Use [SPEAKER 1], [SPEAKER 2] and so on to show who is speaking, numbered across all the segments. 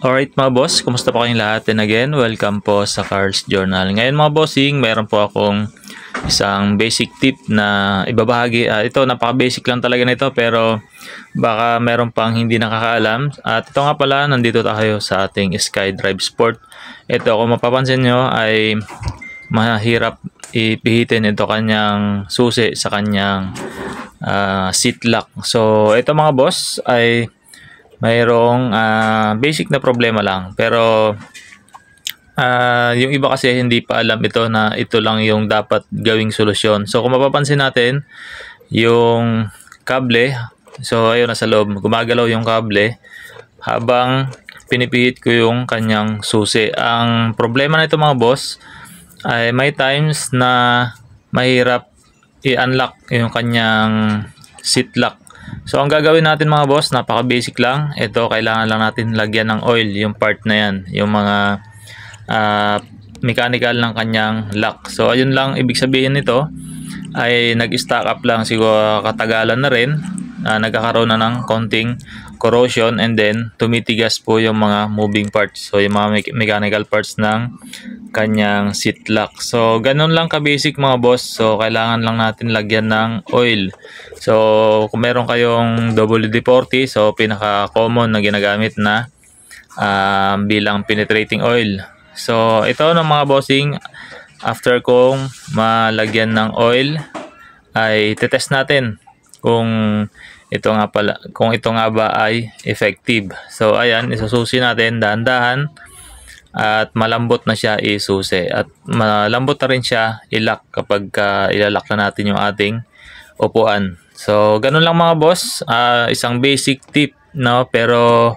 [SPEAKER 1] Alright mga boss, kumusta po kayong lahat? And again, welcome po sa Cars Journal. Ngayon mga bossing, mayroon po akong isang basic tip na ibabahagi. Ito, napaka-basic lang talaga nito pero baka meron pang hindi nakakaalam. At ito nga pala, nandito tayo sa ating SkyDrive Sport. Ito, kung mapapansin nyo ay mahirap ipihitin ito kanyang susi sa kanyang seat lock. So, ito mga boss ay mayroong basic na problema lang pero yung iba kasi hindi pa alam ito na ito lang yung dapat gawing solusyon. So kung mapapansin natin yung kable, so ayun nasa loob, gumagalaw yung kable habang pinipihit ko yung kanyang susi. Ang problema na ito mga boss ay may times na mahirap i-unlock yung kanyang seat lock. So ang gagawin natin mga boss, napaka-basic lang. Ito, kailangan lang natin lagyan ng oil, yung part na yan, yung mga mechanical ng kanyang lock. So ayun lang, ibig sabihin nito ay nag-stack up lang siguro katagalan na rin, nagkakaroon na ng konting corrosion and then tumitigas po yung mga moving parts. So yung mga mechanical parts ng kanyang seat lock. So ganun lang ka-basic mga boss. So kailangan lang natin lagyan ng oil. So kung meron kayong WD-40, so pinaka-common na ginagamit na bilang penetrating oil. So ito ng mga bossing, after kong malagyan ng oil ay tetest natin kung ito nga ba ay effective. So ayan, isususi natin dahan-dahan at malambot na siya isusi at malambot na rin siya i-lock kapag ilalak na natin yung ating upuan. So ganun lang mga boss, isang basic tip, no, pero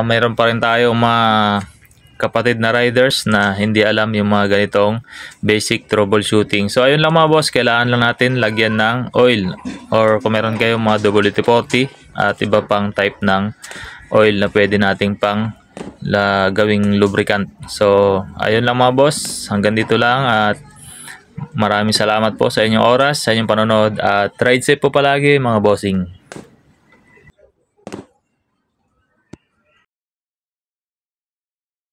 [SPEAKER 1] mayroon pa rin tayo mga kapatid na riders na hindi alam yung mga ganitong basic troubleshooting. So ayun lang mga boss, kailangan lang natin lagyan ng oil or kung meron kayong mga WD-40 at iba pang type ng oil na pwede nating pang gawing lubricant. So ayun lang mga boss, hanggang dito lang at maraming salamat po sa inyong oras, sa inyong panonood at ride safe po palagi mga bossing.